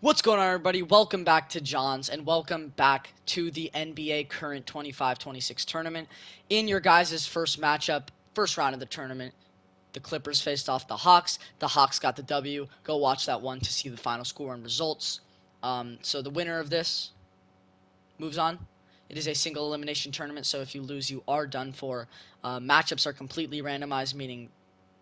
What's going on, everybody? Welcome back to John's and welcome back to the NBA current 25-26 tournament. In your guys' first matchup, first round of the tournament, the Clippers faced off the Hawks. The Hawks got the W. Go watch that one to see the final score and results. So the winner of this moves on. It is a single elimination tournament, so if you lose, you are done for. Matchups are completely randomized, meaning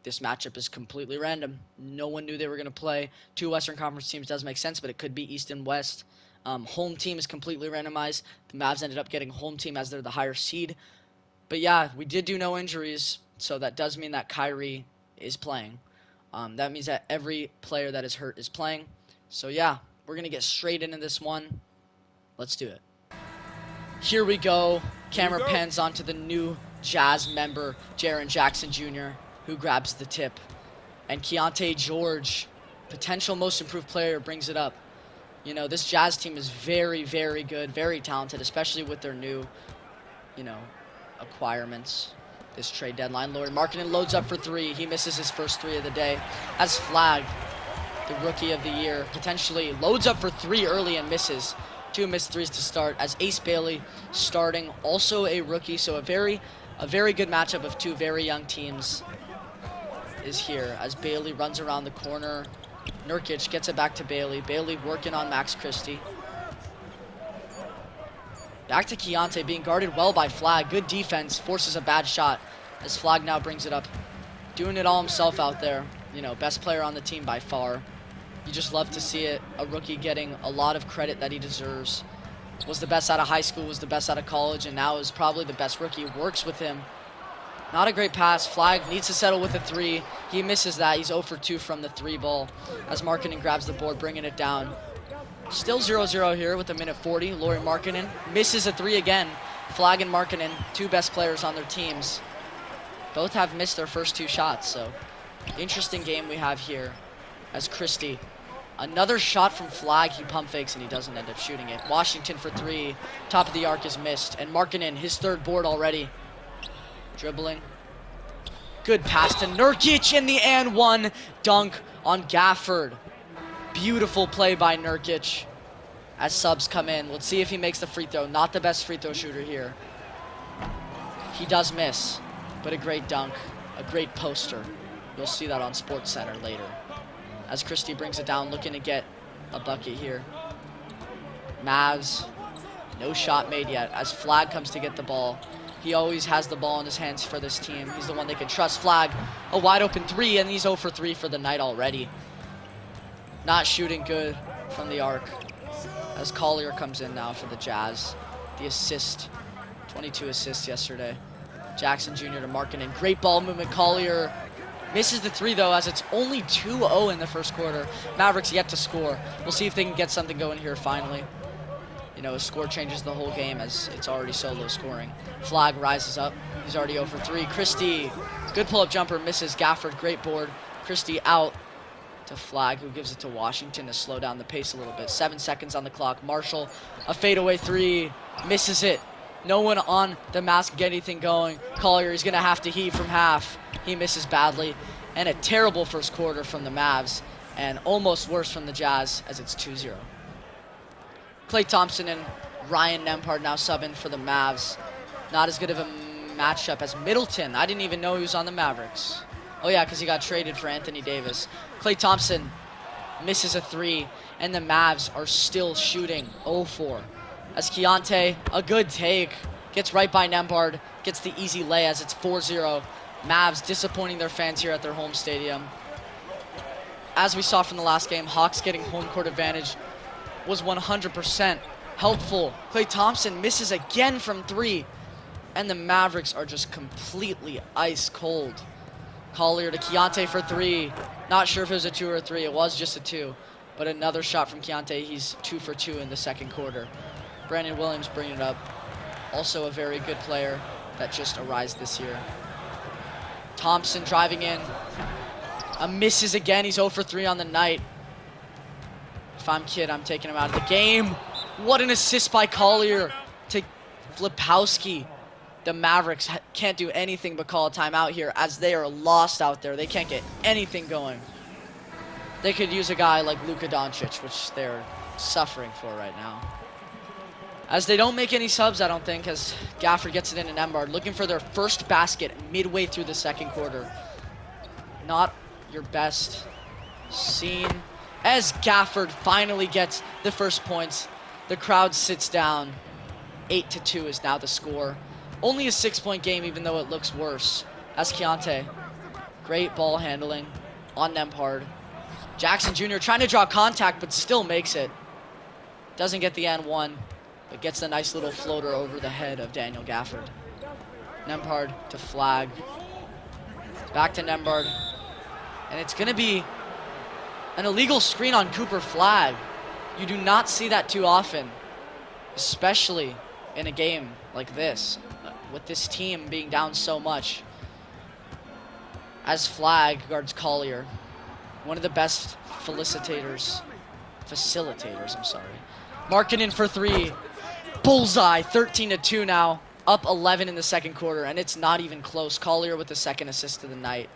this matchup is completely random. No one knew they were going to play. Two Western Conference teams does make sense, but it could be East and West. Home team is completely randomized. The Mavs ended up getting home team as they're the higher seed. But yeah, we did do no injuries, so that does mean that Kyrie is playing. That means that every player that is hurt is playing. So yeah, we're going to get straight into this one. Let's do it. Here we go. Camera pans onto the new Jazz member, Jaren Jackson Jr., who grabs the tip. And Keontae George, potential most improved player, brings it up. You know, this Jazz team is very, very good, very talented, especially with their new, acquirements. This trade deadline. Lauri Markkanen loads up for three. He misses his first three of the day. As Flag, the rookie of the year, potentially loads up for three early and misses. Two missed threes to start. As Ace Bailey starting, also a rookie, so a very good matchup of two very young teams is here as Bailey runs around the corner. Nurkic gets it back to Bailey. Bailey working on Max Christie. Back to Keontae, being guarded well by Flag. Good defense, forces a bad shot as Flag now brings it up. Doing it all himself out there. You know, best player on the team by far. You just love to see it. A rookie getting a lot of credit that he deserves. Was the best out of high school, was the best out of college, and now is probably the best rookie. Works with him. Not a great pass. Flag needs to settle with a three. He misses that. He's 0 for 2 from the three ball as Markkanen grabs the board, bringing it down. Still 0-0 here with a minute 40. Lauri Markkanen misses a three again. Flag and Markkanen, two best players on their teams. Both have missed their first two shots, so interesting game we have here as Christie. Another shot from Flag. He pump fakes and he doesn't end up shooting it. Washington for three. Top of the arc is missed. And Markkanen, his third board already. Dribbling. Good pass to Nurkic in the and one dunk on Gafford. Beautiful play by Nurkic as subs come in. Let's see if he makes the free throw. Not the best free throw shooter here. He does miss, but a great dunk, a great poster. You'll see that on SportsCenter later. As Christie brings it down, looking to get a bucket here. Mavs, no shot made yet as Flag comes to get the ball. He always has the ball in his hands for this team. He's the one they can trust. Flag, a wide open three, and he's 0 for 3 for the night already. Not shooting good from the arc. As Collier comes in now for the Jazz. The assist, 22 assists yesterday. Jackson Jr. to Markkanen. Great ball movement. Collier misses the three, though, as it's only 2-0 in the first quarter. Mavericks yet to score. We'll see if they can get something going here finally. You know, a score changes the whole game as it's already so low scoring. Flag rises up. He's already 0 for 3. Christie, good pull-up jumper, misses. Gafford, great board. Christie out to Flag, who gives it to Washington to slow down the pace a little bit. 7 seconds on the clock. Marshall, a fadeaway three, misses it. No one on the mask get anything going. Collier, he's going to have to heat from half. He misses badly. And a terrible first quarter from the Mavs, and almost worse from the Jazz as it's 2-0. Klay Thompson and Ryan Nembhard now subbing for the Mavs. Not as good of a matchup as Middleton. I didn't even know he was on the Mavericks. Oh yeah, because he got traded for Anthony Davis. Klay Thompson misses a three, and the Mavs are still shooting 0-4. As Keontae, a good take, gets right by Nembhard, gets the easy lay as it's 4-0. Mavs disappointing their fans here at their home stadium. As we saw from the last game, Hawks getting home court advantage was 100% helpful. Klay Thompson misses again from three, and the Mavericks are just completely ice cold. Collier to Keontae for three. Not sure if it was a 2 or a 3. It was just a 2, but another shot from Keontae. He's 2 for 2 in the second quarter. Brandon Williams bringing it up. Also a very good player that just arisen this year. Thompson driving in. A misses again. He's 0 for 3 on the night. If I'm Kid, I'm taking him out of the game. What an assist by Collier to Flipowski. The Mavericks can't do anything but call a timeout here as they are lost out there. They can't get anything going. They could use a guy like Luka Doncic, which they're suffering for right now. As they don't make any subs, I don't think, as Gafford gets it in and Embard looking for their first basket midway through the second quarter. Not your best scene. As Gafford finally gets the first points, the crowd sits down. 8-2 is now the score. Only a 6-point game, even though it looks worse. As Keontae, great ball handling on Nembhard. Jackson Jr. trying to draw contact, but still makes it. Doesn't get the N1, but gets a nice little floater over the head of Daniel Gafford. Nembhard to Flag. Back to Nembhard. And it's going to be an illegal screen on Cooper Flag. You do not see that too often, especially in a game like this, with this team being down so much. As Flag guards Collier, one of the best facilitators, I'm sorry. Markkanen for three. Bullseye, 13-2 now. Up 11 in the second quarter, and it's not even close. Collier with the second assist of the night.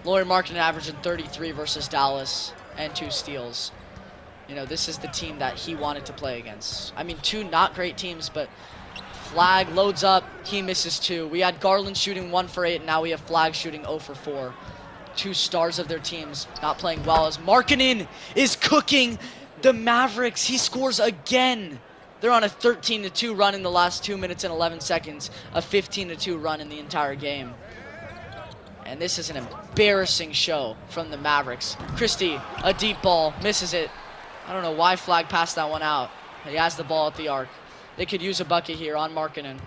Lauri Markkanen averaging 33 versus Dallas and 2 steals. You know, this is the team that he wanted to play against. I mean, 2 not great teams, but Flag loads up. He misses 2. We had Garland shooting 1 for 8, and now we have Flag shooting 0 for 4. 2 stars of their teams not playing well, as Markkanen is cooking the Mavericks. He scores again. They're on a 13-2 run in the last 2 minutes and 11 seconds. A 15-2 run in the entire game. And this is an embarrassing show from the Mavericks. Christie, a deep ball, misses it. I don't know why Flag passed that one out. He has the ball at the arc. They could use a bucket here on Markkanen.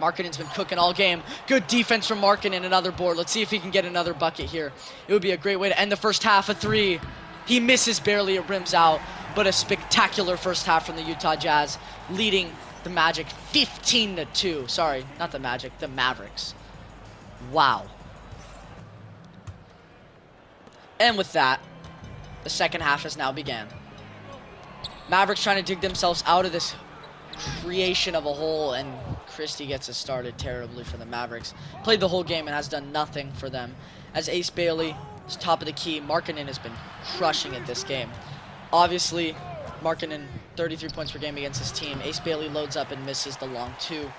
Markkanen's been cooking all game. Good defense from Markkanen, another board. Let's see if he can get another bucket here. It would be a great way to end the first half. A 3. He misses barely, it rims out. But a spectacular first half from the Utah Jazz, leading the Magic 15-2. Sorry, not the Magic, the Mavericks. Wow. And with that, the second half has now began. Mavericks trying to dig themselves out of this creation of a hole, and Christie gets us started terribly for the Mavericks. Played the whole game and has done nothing for them. As Ace Bailey is top of the key, Markkanen has been crushing it this game. Obviously, Markkanen, 33 points per game against his team. Ace Bailey loads up and misses the long 2.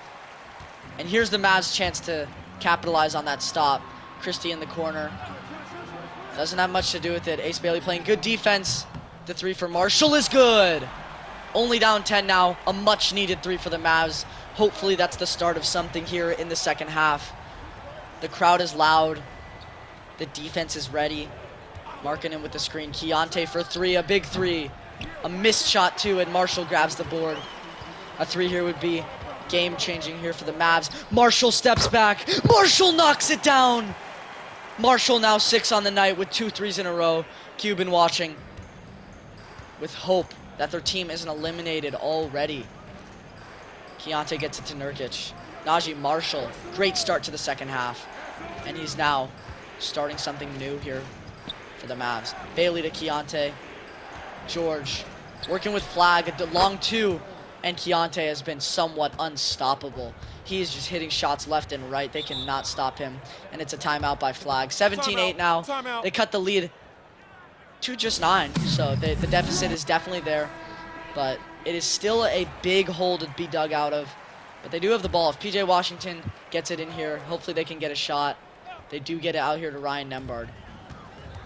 And here's the Mavs' chance to capitalize on that stop. Christie in the corner. Doesn't have much to do with it. Ace Bailey playing good defense. The 3 for Marshall is good. Only down 10 now. A much-needed 3 for the Mavs. Hopefully that's the start of something here in the second half. The crowd is loud. The defense is ready. Markkanen with the screen. Keontae for 3, a big 3. A missed shot too, and Marshall grabs the board. A 3 here would be game-changing here for the Mavs. Marshall steps back. Marshall knocks it down. Marshall now 6 on the night with 2 threes in a row. Cuban watching with hope that their team isn't eliminated already. Keontae gets it to Nurkic. Najee Marshall, great start to the second half. And he's now starting something new here for the Mavs. Bailey to Keontae. George working with Flag at the long 2. And Keontae has been somewhat unstoppable. He is just hitting shots left and right. They cannot stop him. And it's a timeout by Flag. 17-8 now. Timeout. They cut the lead to just 9. So the deficit is definitely there. But it is still a big hole to be dug out of. But they do have the ball. If PJ Washington gets it in here, hopefully they can get a shot. They do get it out here to Ryan Nembhard.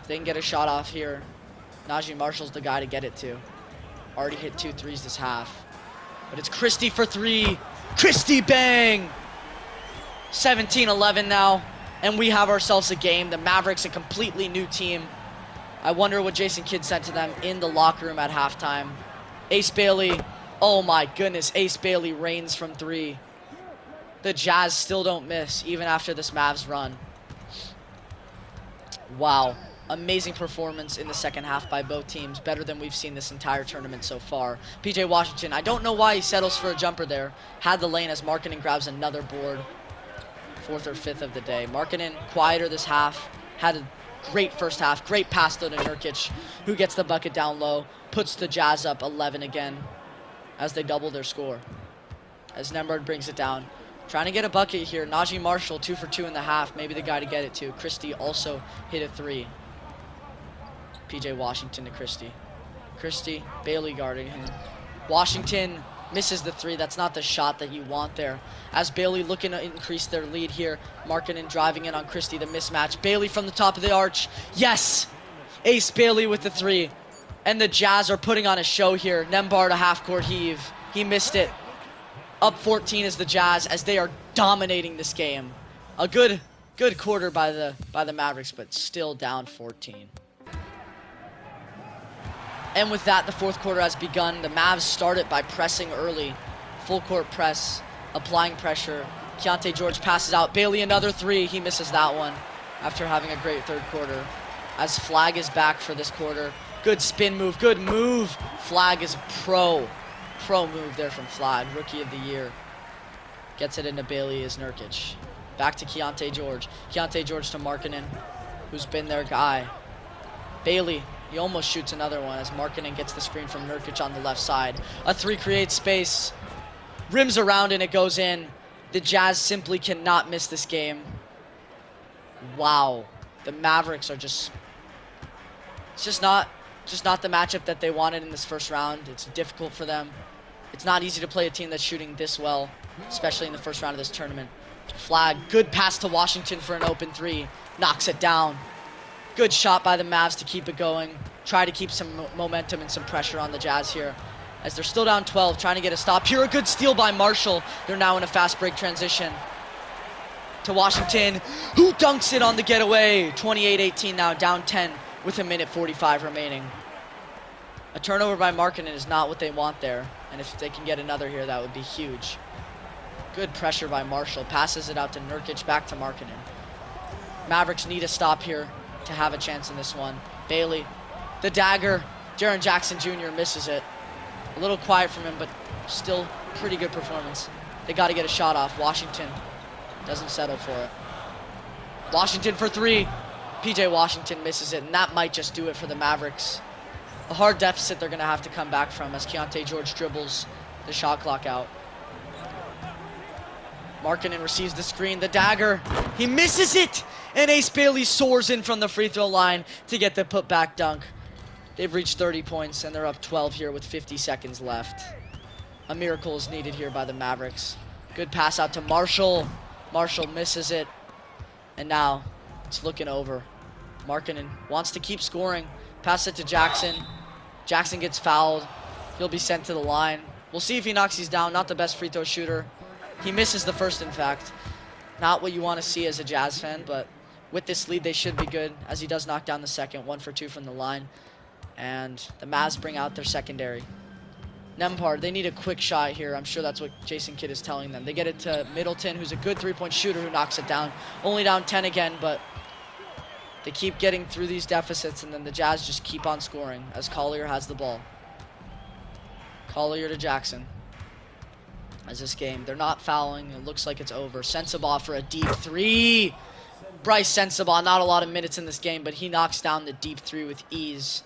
If they can get a shot off here, Najee Marshall's the guy to get it to. Already hit 2 threes this half. But it's Christie for 3. Christie bang! 17-11 now. And we have ourselves a game. The Mavericks, a completely new team. I wonder what Jason Kidd said to them in the locker room at halftime. Ace Bailey. Oh my goodness. Ace Bailey reigns from 3. The Jazz still don't miss, even after this Mavs run. Wow. Amazing performance in the second half by both teams. Better than we've seen this entire tournament so far. PJ Washington, I don't know why he settles for a jumper there. Had the lane as Markkanen grabs another board. 4th or 5th of the day. Markkanen quieter this half. Had a great first half. Great pass though to Nurkic, who gets the bucket down low. Puts the Jazz up 11 again as they double their score. As Nembhard brings it down. Trying to get a bucket here. Najee Marshall, 2 for 2 in the half. Maybe the guy to get it to. Christie also hit a 3. PJ Washington to Christie. Christie, Bailey guarding him. Washington misses the three. That's not the shot that you want there. As Bailey looking to increase their lead here. Markkanen driving in on Christie, the mismatch. Bailey from the top of the arch. Yes! Ace Bailey with the three. And the Jazz are putting on a show here. Nembhard a half-court heave. He missed it. Up 14 is the Jazz as they are dominating this game. A good quarter by the Mavericks, but still down 14. And with that, the fourth quarter has begun. The Mavs started by pressing early. Full court press, applying pressure. Keontae George passes out. Bailey another three. He misses that one after having a great third quarter. As Flag is back for this quarter. Good spin move. Good move. Flag is pro move there from Flag. Rookie of the year. Gets it into Bailey is Nurkic. Back to Keontae George. Keontae George to Markkanen, who's been their guy. Bailey, he almost shoots another one as Markkanen gets the screen from Nurkic on the left side. A three creates space. Rims around and it goes in. The Jazz simply cannot miss this game. Wow. The Mavericks are it's just not the matchup that they wanted in this first round. It's difficult for them. It's not easy to play a team that's shooting this well, especially in the first round of this tournament. Flag, good pass to Washington for an open three. Knocks it down. Good shot by the Mavs to keep it going. Try to keep some momentum and some pressure on the Jazz here. As they're still down 12, trying to get a stop. Here, a good steal by Marshall. They're now in a fast break transition. To Washington, who dunks it on the getaway. 28-18 now, down 10 with a minute 45 remaining. A turnover by Markkanen is not what they want there. And if they can get another here, that would be huge. Good pressure by Marshall. Passes it out to Nurkic, back to Markkanen. Mavericks need a stop here to have a chance in this one. Bailey, the dagger. Jaren Jackson Jr. misses it. A little quiet from him, but still pretty good performance. They got to get a shot off. Washington doesn't settle for it. Washington for three. PJ Washington misses it, and that might just do it for the Mavericks. A hard deficit they're going to have to come back from as Keontae George dribbles the shot clock out. Markkanen receives the screen, the dagger. He misses it! And Ace Bailey soars in from the free throw line to get the putback dunk. They've reached 30 points, and they're up 12 here with 50 seconds left. A miracle is needed here by the Mavericks. Good pass out to Marshall. Marshall misses it. And now it's looking over. Markkanen wants to keep scoring. Pass it to Jackson. Jackson gets fouled. He'll be sent to the line. We'll see if he knocks these down. Not the best free throw shooter. He misses the first, in fact. Not what you want to see as a Jazz fan, but with this lead, they should be good, as he does knock down the second. 1 for 2 from the line. And the Mavs bring out their secondary. Nembhard, they need a quick shot here. I'm sure that's what Jason Kidd is telling them. They get it to Middleton, who's a good three-point shooter, who knocks it down. Only down 10 again, but they keep getting through these deficits, and then the Jazz just keep on scoring as Collier has the ball. Collier to Jackson. As this game, they're not fouling. It looks like it's over. Sensabaugh for a deep three. Bryce Sensabaugh, not a lot of minutes in this game, but he knocks down the deep three with ease.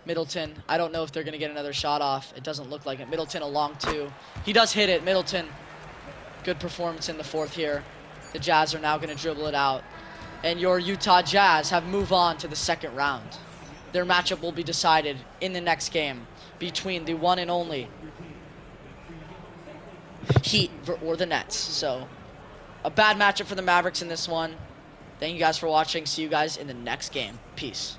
Middleton, I don't know if they're going to get another shot off. It doesn't look like it. Middleton a long two. He does hit it. Middleton, good performance in the fourth here. The Jazz are now going to dribble it out. And your Utah Jazz have moved on to the second round. Their matchup will be decided in the next game between the one and only Heat or the Nets. So, a bad matchup for the Mavericks in this one. Thank you guys for watching. See you guys in the next game. Peace.